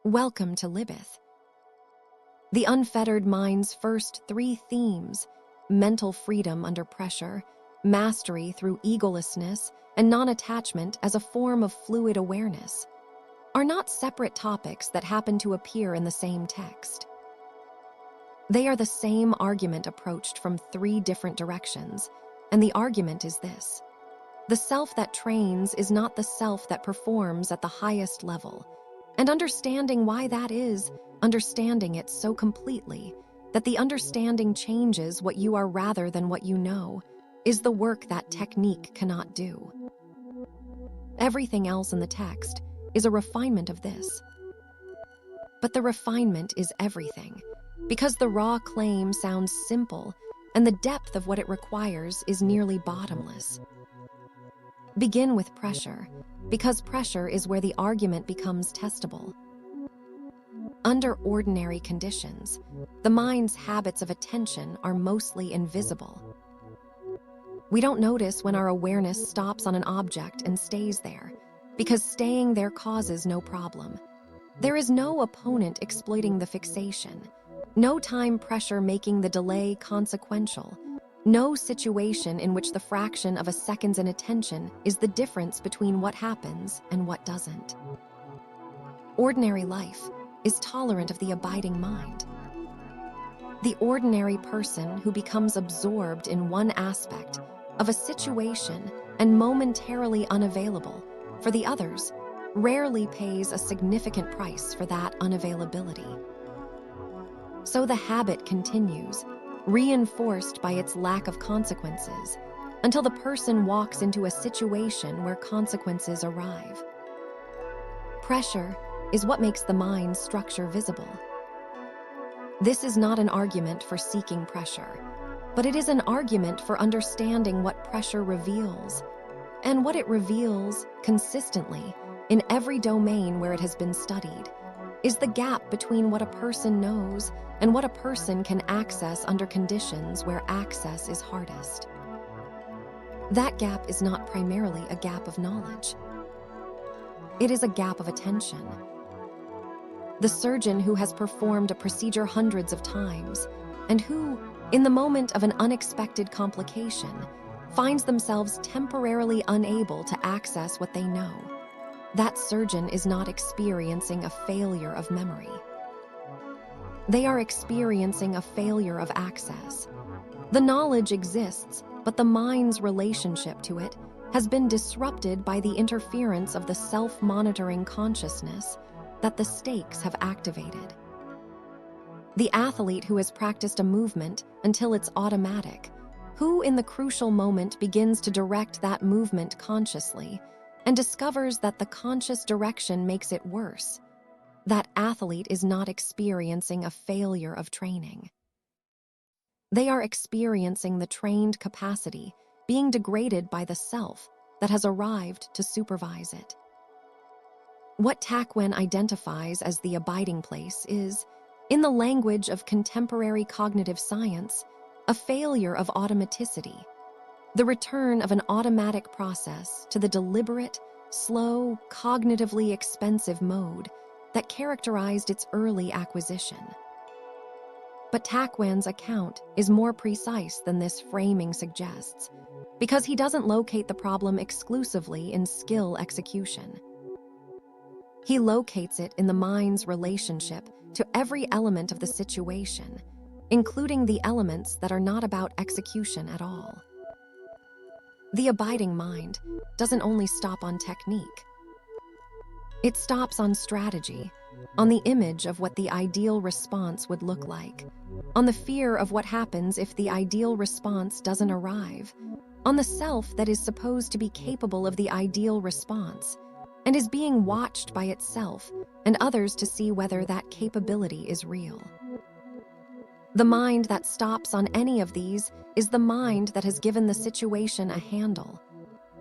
Welcome to Libeth. The Unfettered Mind's first 3 themes, mental freedom under pressure, mastery through egolessness, and non-attachment as a form of fluid awareness, are not separate topics that happen to appear in the same text. They are the same argument approached from 3 different directions, and the argument is this: the self that trains is not the self that performs at the highest level, and understanding why that is, understanding it so completely that the understanding changes what you are rather than what you know, is the work that technique cannot do. Everything else in the text is a refinement of this. But the refinement is everything, because the raw claim sounds simple and the depth of what it requires is nearly bottomless. Begin with pressure, because pressure is where the argument becomes testable. Under ordinary conditions, the mind's habits of attention are mostly invisible. We don't notice when our awareness stops on an object and stays there, because staying there causes no problem. There is no opponent exploiting the fixation, no time pressure making the delay consequential, no situation in which the fraction of a second's inattention is the difference between what happens and what doesn't. Ordinary life is tolerant of the abiding mind. The ordinary person who becomes absorbed in one aspect of a situation and momentarily unavailable for the others rarely pays a significant price for that unavailability. So the habit continues, reinforced by its lack of consequences, until the person walks into a situation where consequences arrive. Pressure is what makes the mind's structure visible. This is not an argument for seeking pressure, but it is an argument for understanding what pressure reveals, and what it reveals consistently in every domain where it has been studied is the gap between what a person knows and what a person can access under conditions where access is hardest. That gap is not primarily a gap of knowledge. It is a gap of attention. The surgeon who has performed a procedure hundreds of times, and who, in the moment of an unexpected complication, finds themselves temporarily unable to access what they know, that surgeon is not experiencing a failure of memory. They are experiencing a failure of access. The knowledge exists, but the mind's relationship to it has been disrupted by the interference of the self-monitoring consciousness that the stakes have activated. The athlete who has practiced a movement until it's automatic, who in the crucial moment begins to direct that movement consciously and discovers that the conscious direction makes it worse, that athlete is not experiencing a failure of training. They are experiencing the trained capacity being degraded by the self that has arrived to supervise it. What Takuan identifies as the abiding place is, in the language of contemporary cognitive science, a failure of automaticity, the return of an automatic process to the deliberate, slow, cognitively expensive mode that characterized its early acquisition. But Takuan's account is more precise than this framing suggests, because he doesn't locate the problem exclusively in skill execution. He locates it in the mind's relationship to every element of the situation, including the elements that are not about execution at all. The abiding mind doesn't only stop on technique. It stops on strategy, on the image of what the ideal response would look like, on the fear of what happens if the ideal response doesn't arrive, on the self that is supposed to be capable of the ideal response, and is being watched by itself and others to see whether that capability is real. The mind that stops on any of these is the mind that has given the situation a handle,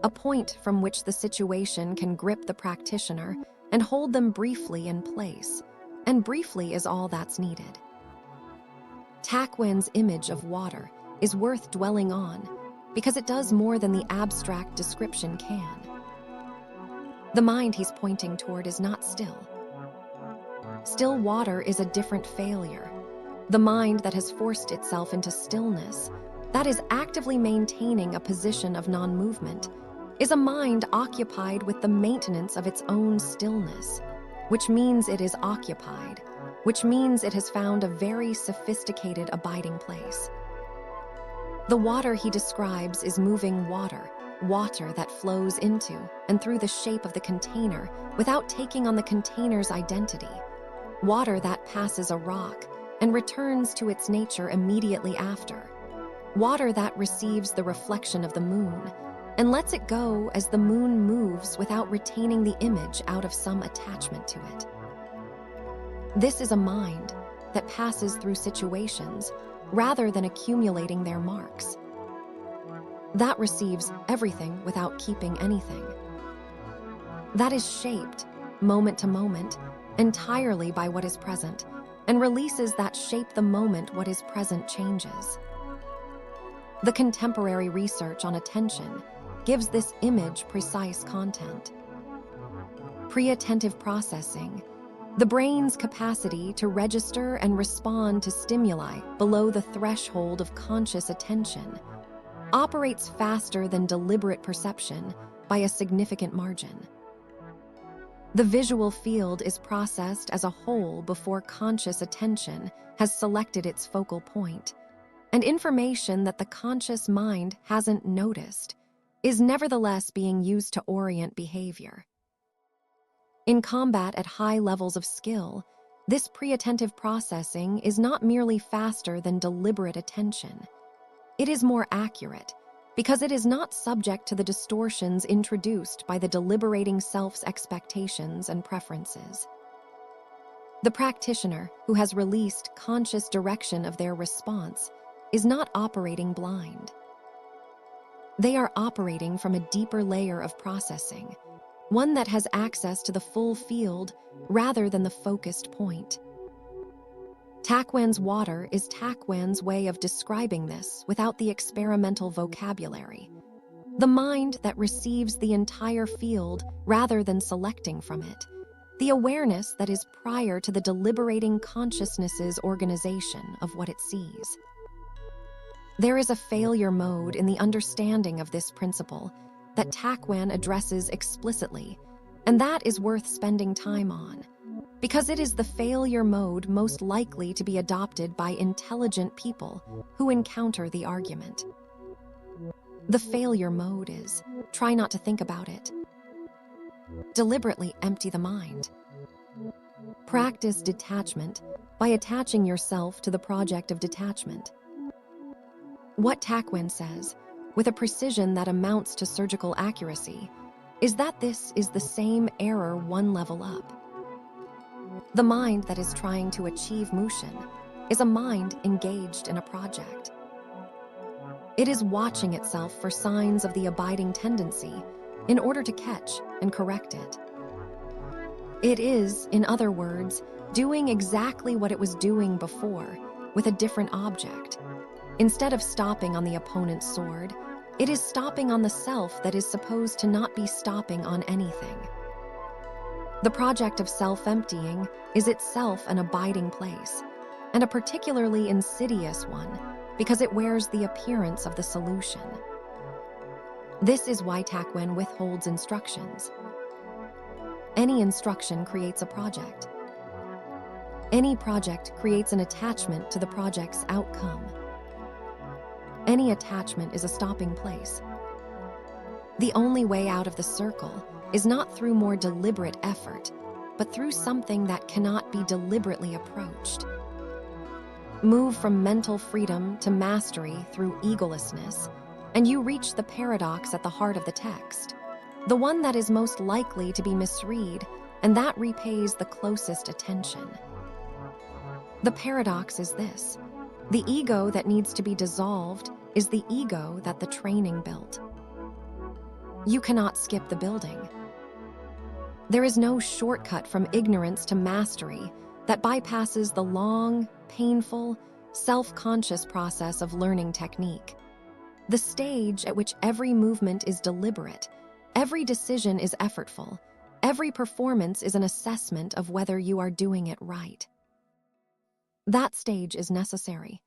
a point from which the situation can grip the practitioner and hold them briefly in place, and briefly is all that's needed. Takuan's image of water is worth dwelling on because it does more than the abstract description can. The mind he's pointing toward is not still. Still water is a different failure. The mind that has forced itself into stillness, that is actively maintaining a position of non-movement, is a mind occupied with the maintenance of its own stillness, which means it is occupied, which means it has found a very sophisticated abiding place. The water he describes is moving water, water that flows into and through the shape of the container without taking on the container's identity, water that passes a rock and returns to its nature immediately after, water that receives the reflection of the moon and lets it go as the moon moves without retaining the image out of some attachment to it. This is a mind that passes through situations rather than accumulating their marks. That receives everything without keeping anything. That is shaped, moment to moment, entirely by what is present, and releases that shape the moment what is present changes. The contemporary research on attention gives this image precise content. Pre-attentive processing, the brain's capacity to register and respond to stimuli below the threshold of conscious attention, operates faster than deliberate perception by a significant margin. The visual field is processed as a whole before conscious attention has selected its focal point, and information that the conscious mind hasn't noticed is nevertheless being used to orient behavior. In combat at high levels of skill, this pre-attentive processing is not merely faster than deliberate attention. It is more accurate because it is not subject to the distortions introduced by the deliberating self's expectations and preferences. The practitioner who has released conscious direction of their response is not operating blind. They are operating from a deeper layer of processing, one that has access to the full field rather than the focused point. Takuan's water is Takuan's way of describing this without the experimental vocabulary. The mind that receives the entire field rather than selecting from it. The awareness that is prior to the deliberating consciousness's organization of what it sees. There is a failure mode in the understanding of this principle that Takuan addresses explicitly, and that is worth spending time on, because it is the failure mode most likely to be adopted by intelligent people who encounter the argument. The failure mode is, try not to think about it. Deliberately empty the mind. Practice detachment by attaching yourself to the project of detachment. What Takuan says, with a precision that amounts to surgical accuracy, is that this is the same error one level up. The mind that is trying to achieve motion is a mind engaged in a project. It is watching itself for signs of the abiding tendency in order to catch and correct it. It is, in other words, doing exactly what it was doing before with a different object. Instead of stopping on the opponent's sword, it is stopping on the self that is supposed to not be stopping on anything. The project of self-emptying is itself an abiding place, and a particularly insidious one because it wears the appearance of the solution. This is why Takuan withholds instructions. Any instruction creates a project. Any project creates an attachment to the project's outcome. Any attachment is a stopping place. The only way out of the circle is not through more deliberate effort, but through something that cannot be deliberately approached. Move from mental freedom to mastery through egolessness, and you reach the paradox at the heart of the text, the one that is most likely to be misread, and that repays the closest attention. The paradox is this: the ego that needs to be dissolved is the ego that the training built. You cannot skip the building. There is no shortcut from ignorance to mastery that bypasses the long, painful, self-conscious process of learning technique. The stage at which every movement is deliberate, every decision is effortful, Every performance is an assessment of whether you are doing it right. That stage is necessary.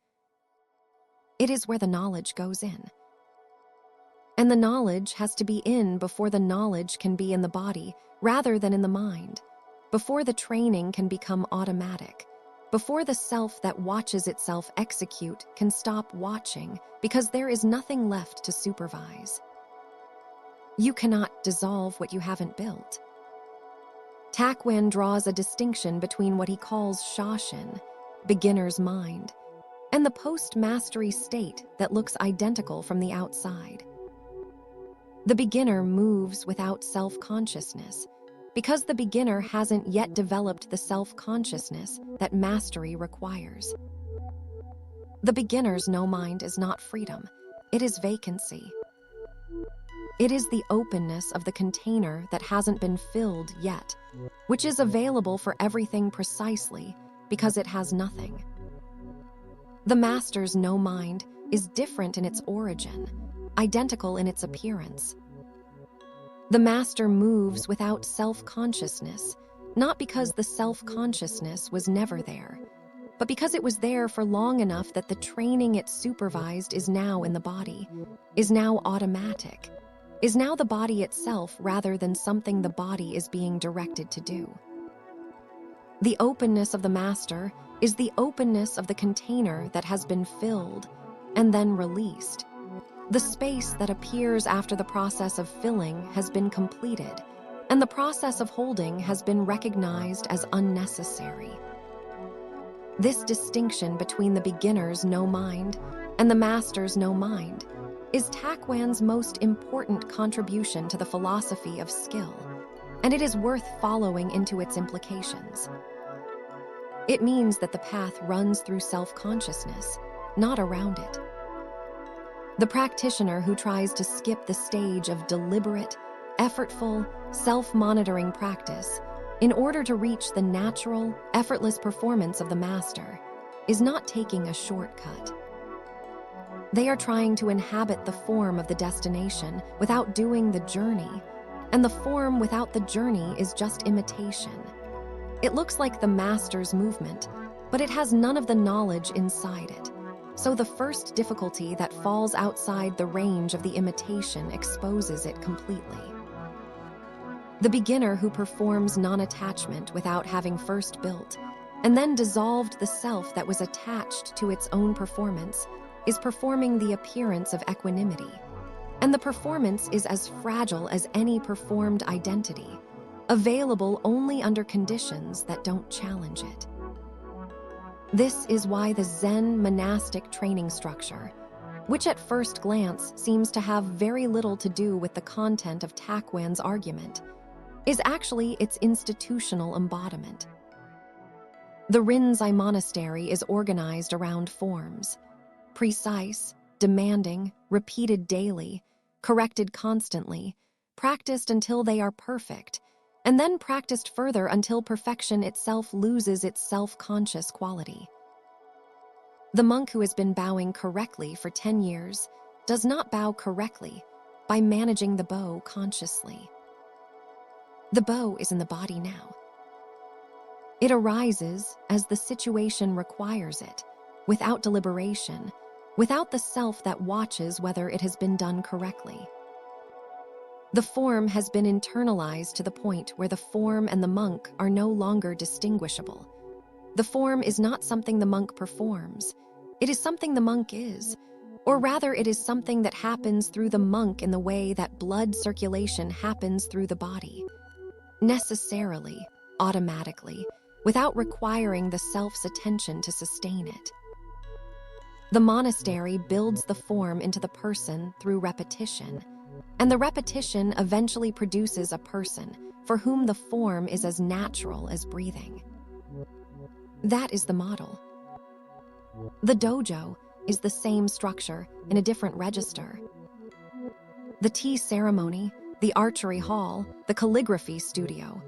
It is where the knowledge goes in. And the knowledge has to be in before the knowledge can be in the body, rather than in the mind, before the training can become automatic, before the self that watches itself execute can stop watching because there is nothing left to supervise. You cannot dissolve what you haven't built. Takuan draws a distinction between what he calls shashin, beginner's mind, and the post-mastery state that looks identical from the outside. The beginner moves without self-consciousness because the beginner hasn't yet developed the self-consciousness that mastery requires. The beginner's no mind is not freedom, it is vacancy. It is the openness of the container that hasn't been filled yet, which is available for everything precisely because it has nothing. The master's no mind is different in its origin, identical in its appearance. The master moves without self-consciousness, not because the self-consciousness was never there, but because it was there for long enough that the training it supervised is now in the body, is now automatic, is now the body itself rather than something the body is being directed to do. The openness of the master is the openness of the container that has been filled and then released. The space that appears after the process of filling has been completed, and the process of holding has been recognized as unnecessary. This distinction between the beginner's no mind and the master's no mind is Takuan's most important contribution to the philosophy of skill, and it is worth following into its implications. It means that the path runs through self-consciousness, not around it. The practitioner who tries to skip the stage of deliberate, effortful, self-monitoring practice in order to reach the natural, effortless performance of the master is not taking a shortcut. They are trying to inhabit the form of the destination without doing the journey, and the form without the journey is just imitation. It looks like the master's movement, but it has none of the knowledge inside it. So the first difficulty that falls outside the range of the imitation exposes it completely. The beginner who performs non-attachment without having first built, and then dissolved the self that was attached to its own performance, is performing the appearance of equanimity. And the performance is as fragile as any performed identity, available only under conditions that don't challenge it. This is why the Zen monastic training structure, which at first glance seems to have very little to do with the content of Takuan's argument, is actually its institutional embodiment. The Rinzai monastery is organized around forms, precise, demanding, repeated daily, corrected constantly, practiced until they are perfect, and then practiced further until perfection itself loses its self-conscious quality. The monk who has been bowing correctly for 10 years does not bow correctly by managing the bow consciously. The bow is in the body now. It arises as the situation requires it, without deliberation, without the self that watches whether it has been done correctly. The form has been internalized to the point where the form and the monk are no longer distinguishable. The form is not something the monk performs. It is something the monk is. Or rather, it is something that happens through the monk in the way that blood circulation happens through the body. Necessarily, automatically, without requiring the self's attention to sustain it. The monastery builds the form into the person through repetition, and the repetition eventually produces a person for whom the form is as natural as breathing. That is the model. The dojo is the same structure in a different register. The tea ceremony, the archery hall, the calligraphy studio,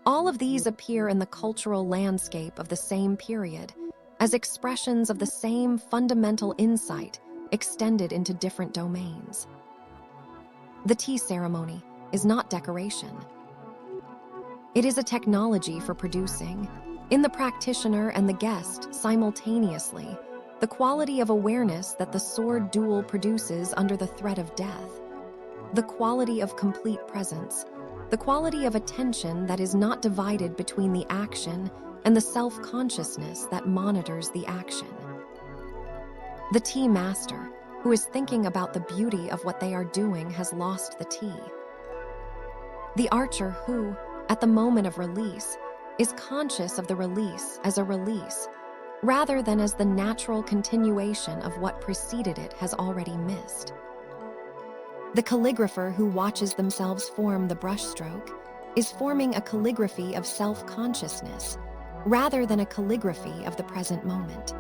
all of these appear in the cultural landscape of the same period as expressions of the same fundamental insight extended into different domains. The tea ceremony is not decoration. It is a technology for producing, in the practitioner and the guest simultaneously, the quality of awareness that the sword duel produces under the threat of death, the quality of complete presence, the quality of attention that is not divided between the action and the self-consciousness that monitors the action. The tea master, who is thinking about the beauty of what they are doing, has lost the tea. The archer who, at the moment of release, is conscious of the release as a release, rather than as the natural continuation of what preceded it, has already missed. The calligrapher who watches themselves form the brushstroke is forming a calligraphy of self-consciousness, rather than a calligraphy of the present moment.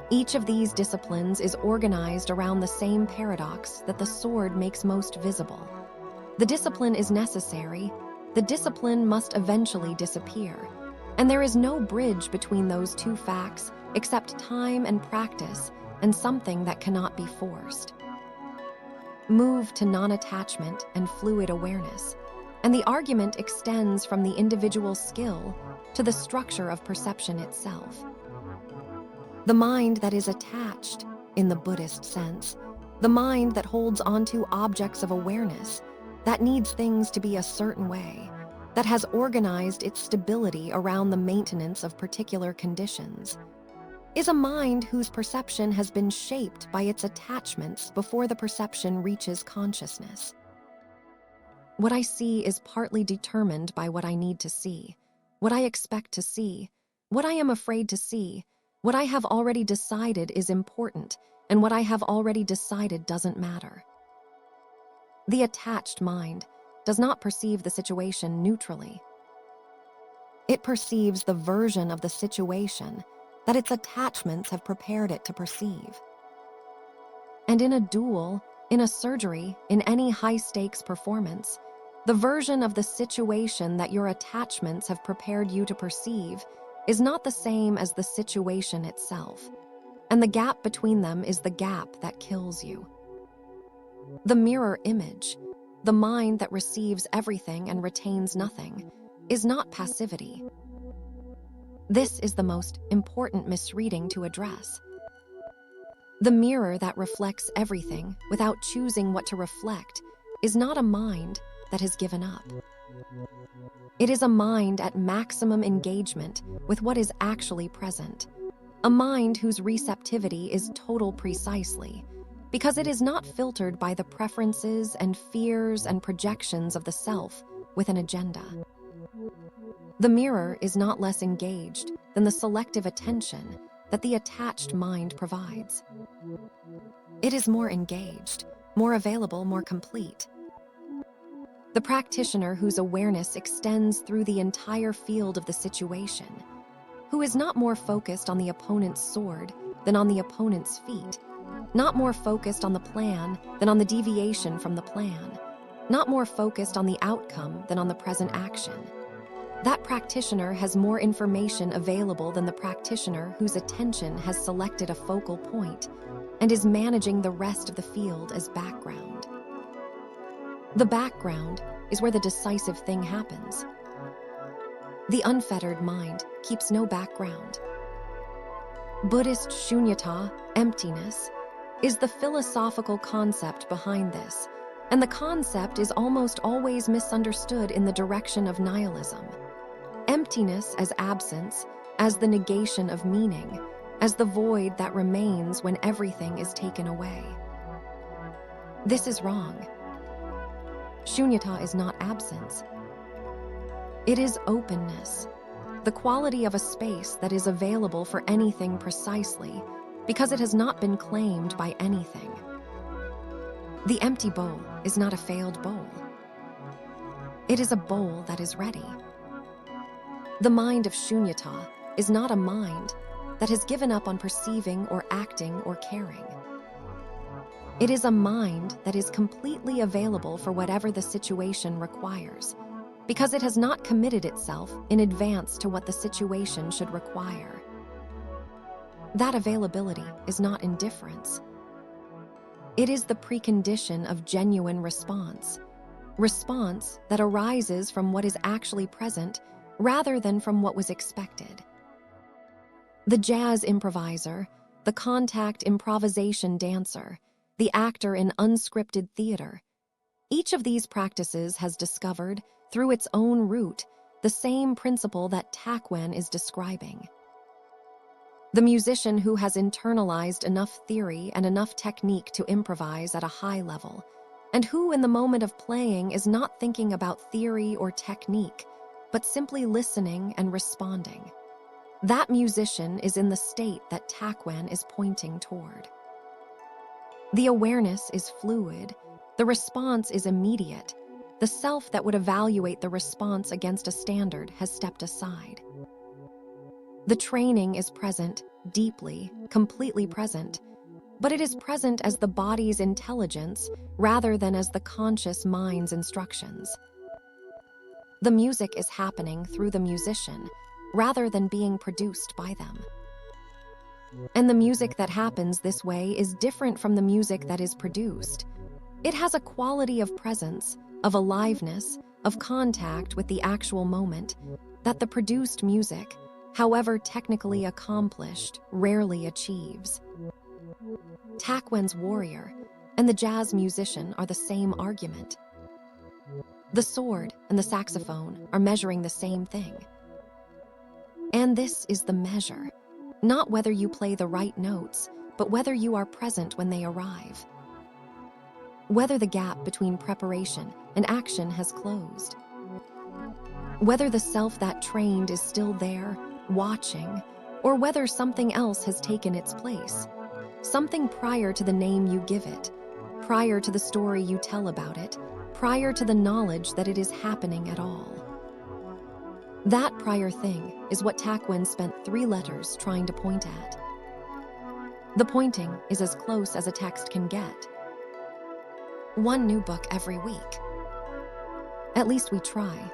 Each of these disciplines is organized around the same paradox that the sword makes most visible. The discipline is necessary, the discipline must eventually disappear, and there is no bridge between those two facts except time and practice and something that cannot be forced. Move to non-attachment and fluid awareness, and the argument extends from the individual skill to the structure of perception itself. The mind that is attached, in the Buddhist sense, the mind that holds onto objects of awareness, that needs things to be a certain way, that has organized its stability around the maintenance of particular conditions, is a mind whose perception has been shaped by its attachments before the perception reaches consciousness. What I see is partly determined by what I need to see, what I expect to see, what I am afraid to see, what I have already decided is important, and what I have already decided doesn't matter. The attached mind does not perceive the situation neutrally. It perceives the version of the situation that its attachments have prepared it to perceive. And in a duel, in a surgery, in any high-stakes performance, the version of the situation that your attachments have prepared you to perceive is not the same as the situation itself, and the gap between them is the gap that kills you. The mirror image, the mind that receives everything and retains nothing, is not passivity. This is the most important misreading to address. The mirror that reflects everything without choosing what to reflect is not a mind that has given up. It is a mind at maximum engagement with what is actually present, a mind whose receptivity is total precisely, because it is not filtered by the preferences and fears and projections of the self with an agenda. The mirror is not less engaged than the selective attention that the attached mind provides. It is more engaged, more available, more complete. The practitioner whose awareness extends through the entire field of the situation, who is not more focused on the opponent's sword than on the opponent's feet, not more focused on the plan than on the deviation from the plan, not more focused on the outcome than on the present action. That practitioner has more information available than the practitioner whose attention has selected a focal point and is managing the rest of the field as background. The background is where the decisive thing happens. The unfettered mind keeps no background. Buddhist shunyata, emptiness, is the philosophical concept behind this, and the concept is almost always misunderstood in the direction of nihilism. Emptiness as absence, as the negation of meaning, as the void that remains when everything is taken away. This is wrong. Shunyata is not absence. It is openness, the quality of a space that is available for anything precisely because it has not been claimed by anything. The empty bowl is not a failed bowl. It is a bowl that is ready. The mind of Shunyata is not a mind that has given up on perceiving or acting or caring. It is a mind that is completely available for whatever the situation requires, because it has not committed itself in advance to what the situation should require. That availability is not indifference. It is the precondition of genuine response, response that arises from what is actually present rather than from what was expected. The jazz improviser, the contact improvisation dancer, the actor in unscripted theater. Each of these practices has discovered, through its own root, the same principle that Takuan is describing. The musician who has internalized enough theory and enough technique to improvise at a high level, and who in the moment of playing is not thinking about theory or technique, but simply listening and responding. That musician is in the state that Takuan is pointing toward. The awareness is fluid, the response is immediate. The self that would evaluate the response against a standard has stepped aside. The training is present, deeply, completely present, but it is present as the body's intelligence rather than as the conscious mind's instructions. The music is happening through the musician rather than being produced by them. And the music that happens this way is different from the music that is produced. It has a quality of presence, of aliveness, of contact with the actual moment that the produced music, however technically accomplished, rarely achieves. Takuan's warrior and the jazz musician are the same argument. The sword and the saxophone are measuring the same thing. And this is the measure, not whether you play the right notes, but whether you are present when they arrive. Whether the gap between preparation and action has closed. Whether the self that trained is still there, watching, or whether something else has taken its place. Something prior to the name you give it, prior to the story you tell about it, prior to the knowledge that it is happening at all. That prior thing is what Takuan spent 3 letters trying to point at. The pointing is as close as a text can get. 1 new book every week. At least we try.